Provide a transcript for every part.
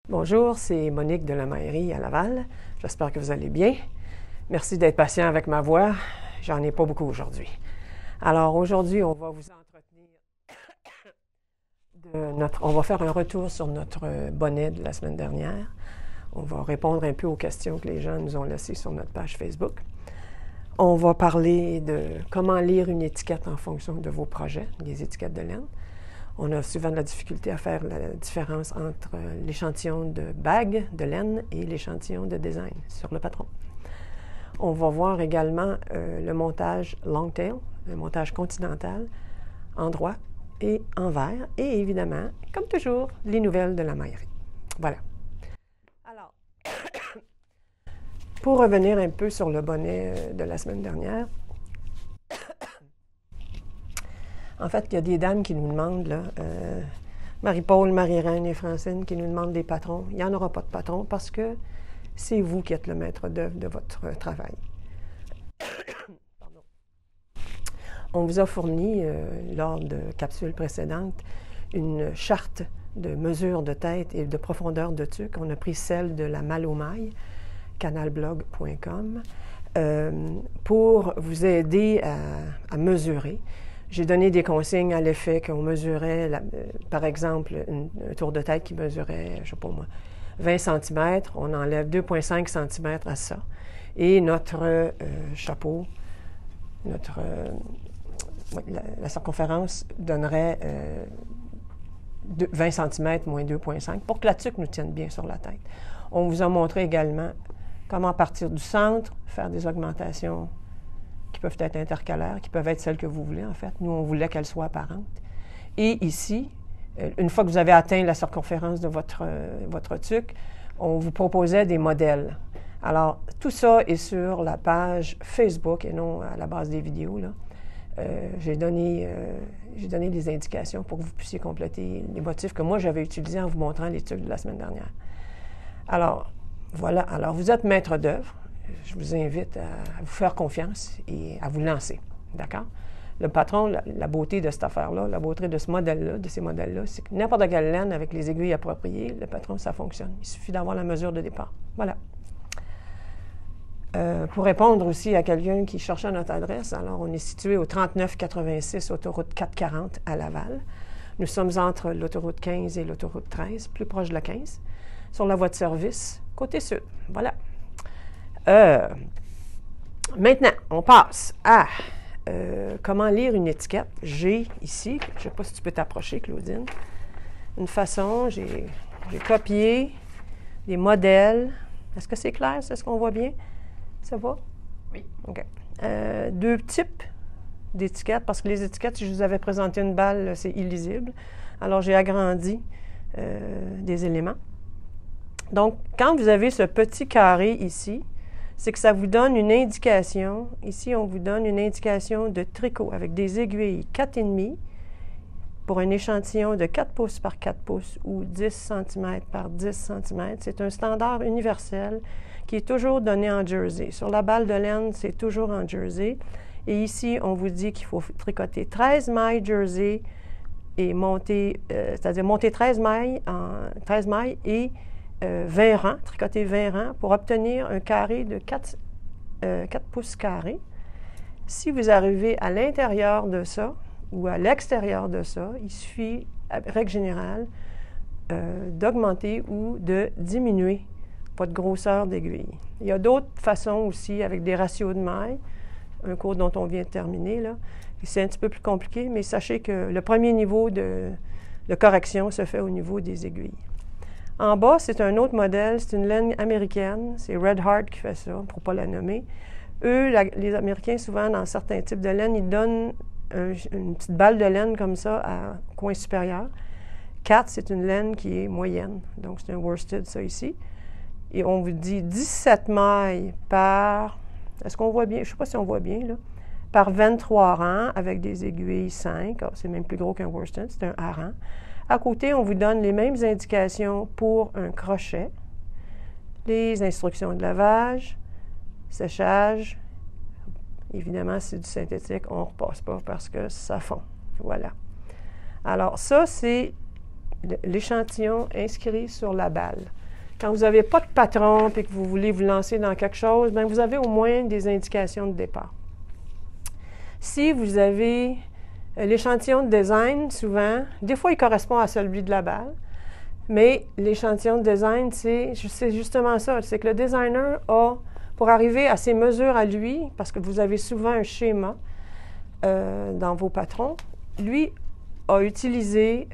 Bonjour, c'est Monique de la Maillerie à Laval. J'espère que vous allez bien. Merci d'être patient avec ma voix. J'en ai pas beaucoup aujourd'hui. Alors aujourd'hui, on va vous entretenir on va faire un retour sur notre bonnet de la semaine dernière. On va répondre un peu aux questions que les gens nous ont laissées sur notre page Facebook. On va parler de comment lire une étiquette en fonction de vos projets, les étiquettes de laine. On a souvent de la difficulté à faire la différence entre l'échantillon de bague de laine et l'échantillon de design sur le patron. On va voir également le montage long tail, le montage continental, en droit et envers, et évidemment, comme toujours, les nouvelles de la maillerie. Voilà. Alors, pour revenir un peu sur le bonnet de la semaine dernière, en fait, il y a des dames qui nous demandent, là, Marie-Paul, Marie-Reine et Francine, qui nous demandent des patrons. Il n'y en aura pas de patron parce que c'est vous qui êtes le maître d'œuvre de votre travail. Pardon. On vous a fourni, lors de capsules précédentes, une charte de mesure de tête et de profondeur de tuque. On a pris celle de la Malle aux mailles, canalblog.com, pour vous aider à mesurer. J'ai donné des consignes à l'effet qu'on mesurait, par exemple, un tour de tête qui mesurait, je ne sais pas moi, 20 cm, on enlève 2,5 cm à ça. Et notre chapeau, la circonférence donnerait 20 cm moins 2,5 pour que la tuque nous tienne bien sur la tête. On vous a montré également comment partir du centre, faire des augmentations qui peuvent être intercalaires, qui peuvent être celles que vous voulez, en fait. Nous, on voulait qu'elles soient apparentes. Et ici, une fois que vous avez atteint la circonférence de votre tuque, on vous proposait des modèles. Alors, tout ça est sur la page Facebook et non à la base des vidéos, là. J'ai donné des indications pour que vous puissiez compléter les motifs que moi, j'avais utilisés en vous montrant les tuques de la semaine dernière. Alors, voilà. Alors, vous êtes maître d'œuvre. Je vous invite à vous faire confiance et à vous lancer. D'accord? Le patron, la beauté de cette affaire-là, la beauté de ce modèle-là, de ces modèles-là, c'est que n'importe quelle laine avec les aiguilles appropriées, le patron, ça fonctionne. Il suffit d'avoir la mesure de départ. Voilà. Pour répondre aussi à quelqu'un qui cherchait notre adresse, alors on est situé au 3986 autoroute 440 à Laval. Nous sommes entre l'autoroute 15 et l'autoroute 13, plus proche de la 15, sur la voie de service, côté sud. Voilà. Maintenant, on passe à comment lire une étiquette. J'ai ici, je ne sais pas si tu peux t'approcher, Claudine, une façon, j'ai copié des modèles. Est-ce que c'est clair? Est-ce qu'on voit bien? Ça va? Oui. OK. Deux types d'étiquettes, parce que les étiquettes, si je vous avais présenté une balle, c'est illisible. Alors, j'ai agrandi des éléments. Donc, quand vous avez ce petit carré ici, c'est que ça vous donne une indication. Ici, on vous donne une indication de tricot avec des aiguilles 4,5 pour un échantillon de 4 pouces par 4 pouces ou 10 cm par 10 cm. C'est un standard universel qui est toujours donné en jersey. Sur la balle de laine, c'est toujours en jersey. Et ici, on vous dit qu'il faut tricoter 13 mailles jersey et monter, c'est-à-dire monter 13 mailles et 20 rangs, tricoter 20 rangs pour obtenir un carré de 4 pouces carrés. Si vous arrivez à l'intérieur de ça ou à l'extérieur de ça, il suffit, règle générale, d'augmenter ou de diminuer votre grosseur d'aiguille. Il y a d'autres façons aussi avec des ratios de mailles, un cours dont on vient de terminer, là. C'est un petit peu plus compliqué, mais sachez que le premier niveau de correction se fait au niveau des aiguilles. En bas, c'est un autre modèle, c'est une laine américaine, c'est Red Heart qui fait ça, pour ne pas la nommer. Eux, les Américains, souvent, dans certains types de laine, ils donnent une petite balle de laine comme ça au coin supérieur. 4, c'est une laine qui est moyenne, donc c'est un worsted, ça ici. Et on vous dit 17 mailles par, est-ce qu'on voit bien? Je ne sais pas si on voit bien, là. Par 23 rangs avec des aiguilles 5. Oh, c'est même plus gros qu'un worsted, c'est un hareng. À côté, on vous donne les mêmes indications pour un crochet, les instructions de lavage, séchage. Évidemment, c'est du synthétique, on ne repasse pas parce que ça fond. Voilà. Alors, ça, c'est l'échantillon inscrit sur la balle. Quand vous n'avez pas de patron et que vous voulez vous lancer dans quelque chose, bien, vous avez au moins des indications de départ. Si vous avez l'échantillon de design, souvent, des fois il correspond à celui de la balle, mais l'échantillon de design, c'est justement ça. C'est que le designer a, pour arriver à ses mesures à lui, parce que vous avez souvent un schéma dans vos patrons, lui a utilisé,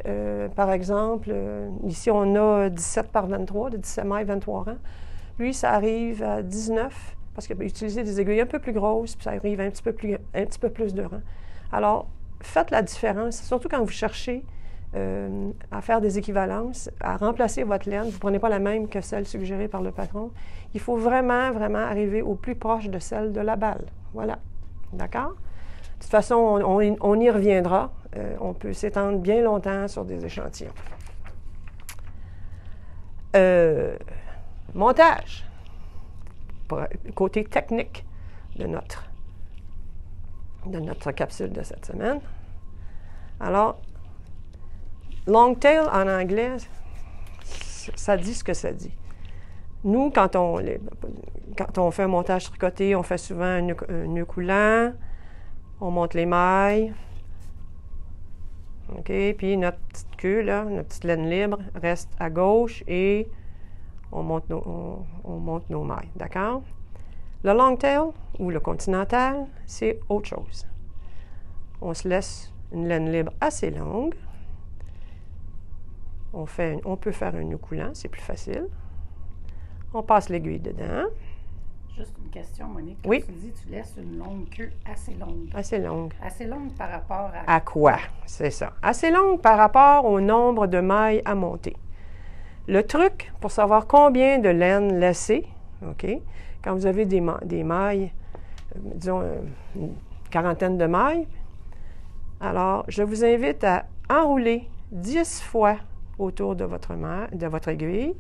par exemple, ici on a 17 par 23, de 17 mailles, 23 rangs. Lui, ça arrive à 19, parce qu'il a utilisé des aiguilles un peu plus grosses, puis ça arrive à un petit peu plus de rangs. Alors, faites la différence, surtout quand vous cherchez à faire des équivalences, à remplacer votre laine. Vous ne prenez pas la même que celle suggérée par le patron. Il faut vraiment, vraiment arriver au plus proche de celle de la balle. Voilà. D'accord? De toute façon, on y reviendra. On peut s'étendre bien longtemps sur des échantillons. Montage. Côté technique de notre capsule de cette semaine. Alors, long tail en anglais, ça dit ce que ça dit. Nous, quand on fait un montage tricoté, on fait souvent un nœud coulant, on monte les mailles. OK? Puis notre petite queue, là, notre petite laine libre, reste à gauche et on monte nos mailles. D'accord? Le long tail ou le continental, c'est autre chose. On se laisse une laine libre assez longue. On peut faire un nœud coulant, c'est plus facile. On passe l'aiguille dedans. Juste une question, Monique. Quand oui. Tu dis tu laisses une longue queue assez longue. Assez longue. Assez longue par rapport à quoi? C'est ça. Assez longue par rapport au nombre de mailles à monter. Le truc pour savoir combien de laine laisser, OK? Quand vous avez des mailles, disons une quarantaine de mailles, alors je vous invite à enrouler 10 fois autour de votre aiguille.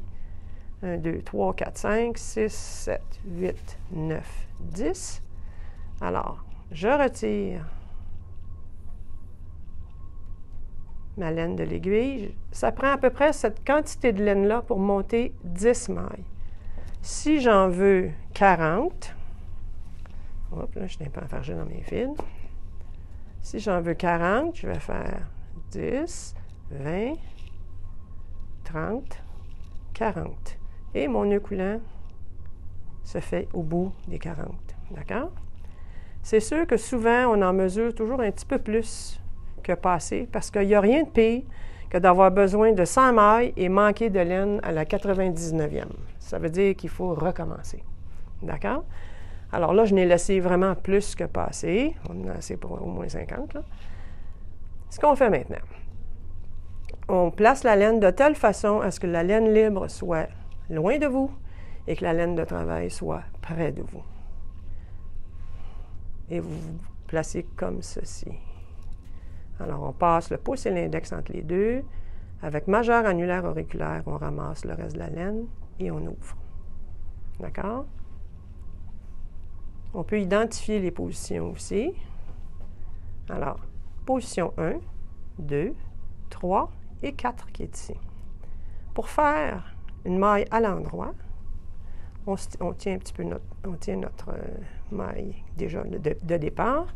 1, 2, 3, 4, 5, 6, 7, 8, 9, 10. Alors, je retire ma laine de l'aiguille. Ça prend à peu près cette quantité de laine-là pour monter 10 mailles. Si j'en veux 40, hop, là, je n'ai pas enfargé dans mes fils. Si j'en veux 40, je vais faire 10, 20, 30, 40. Et mon nœud coulant se fait au bout des 40. D'accord? C'est sûr que souvent, on en mesure toujours un petit peu plus que passé, parce qu'il n'y a rien de pire que d'avoir besoin de 100 mailles et manquer de laine à la 99e. Ça veut dire qu'il faut recommencer. D'accord? Alors là, je n'ai laissé vraiment plus que passé. On en a assez pour au moins 50. Là. Ce qu'on fait maintenant, on place la laine de telle façon à ce que la laine libre soit loin de vous et que la laine de travail soit près de vous. Et vous vous placez comme ceci. Alors, on passe le pouce et l'index entre les deux. Avec majeur, annulaire, auriculaire, on ramasse le reste de la laine et on ouvre. D'accord? On peut identifier les positions aussi. Alors, position 1, 2, 3 et 4 qui est ici. Pour faire une maille à l'endroit, on tient un petit peu notre maille déjà de départ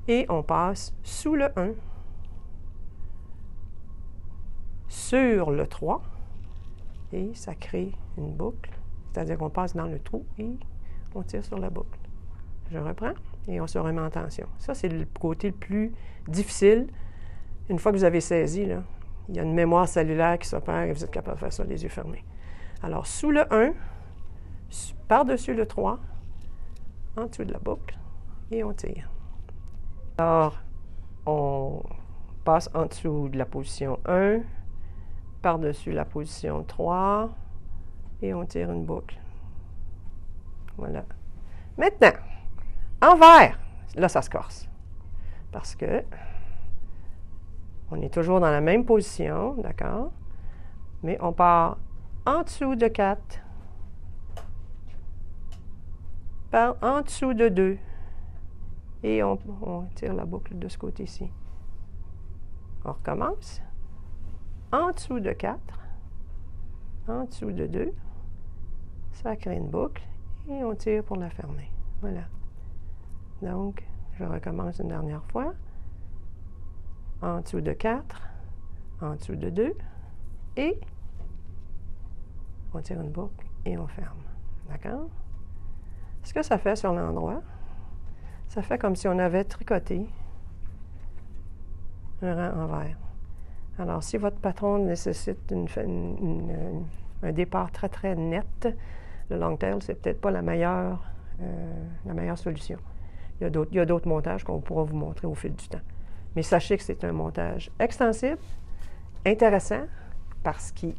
et on passe sous le 1, sur le 3 et ça crée une boucle, c'est-à-dire qu'on passe dans le trou et on tire sur la boucle. Je reprends et on se remet en tension. Ça, c'est le côté le plus difficile. Une fois que vous avez saisi, là, il y a une mémoire cellulaire qui s'opère et vous êtes capable de faire ça les yeux fermés. Alors, sous le 1, par-dessus le 3, en dessous de la boucle, et on tire. Alors, on passe en dessous de la position 1, par-dessus la position 3, et on tire une boucle. Voilà. Maintenant, envers, là, ça se corse. Parce que on est toujours dans la même position, d'accord? Mais on part en dessous de 4, par en dessous de 2, et on tire la boucle de ce côté-ci. On recommence. en dessous de 4, en dessous de 2. Ça crée une boucle et on tire pour la fermer. Voilà. Donc, je recommence une dernière fois. En dessous de 4, en dessous de 2 et on tire une boucle et on ferme. D'accord? Ce que ça fait sur l'endroit, ça fait comme si on avait tricoté un rang envers. Alors, si votre patron nécessite un départ très, très net, le long tail, c'est peut-être pas la meilleure solution. Il y a d'autres montages qu'on pourra vous montrer au fil du temps. Mais sachez que c'est un montage extensible, intéressant, parce qu'il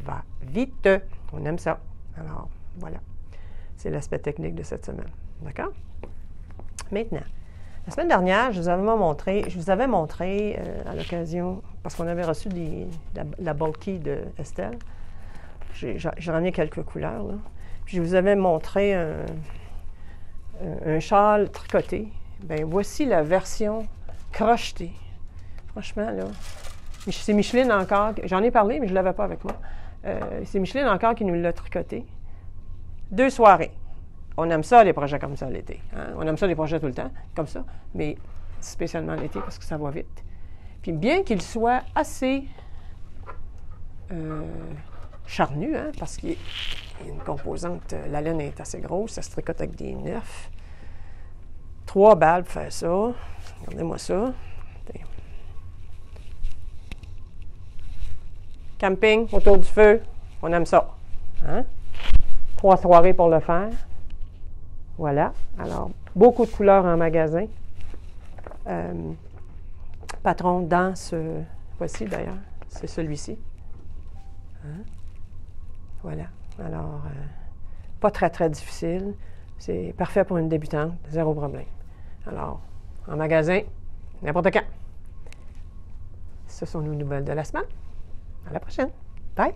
va vite. On aime ça. Alors, voilà. C'est l'aspect technique de cette semaine. D'accord? Maintenant, la semaine dernière, je vous avais montré à l'occasion, parce qu'on avait reçu la bulky de Estelle. J'en ai quelques couleurs, là. Puis je vous avais montré un châle tricoté. Bien, voici la version crochetée. Franchement, là, c'est Micheline encore. J'en ai parlé, mais je ne l'avais pas avec moi. C'est Micheline encore qui nous l'a tricoté. 2 soirées. On aime ça, les projets comme ça l'été. Hein? On aime ça, les projets tout le temps, comme ça, mais spécialement l'été parce que ça va vite. Puis bien qu'il soit assez charnu, hein, parce qu'il y a une composante, la laine est assez grosse, ça se tricote avec des nœuds. 3 balles pour faire ça. Regardez-moi ça. Camping, autour du feu, on aime ça. Hein? 3 soirées pour le faire. Voilà. Alors, beaucoup de couleurs en magasin. Patron dans ce... Voici d'ailleurs, c'est celui-ci. Hein? Voilà. Alors, pas très, très difficile. C'est parfait pour une débutante, zéro problème. Alors, en magasin, n'importe quand. Ce sont nos nouvelles de la semaine. À la prochaine. Bye!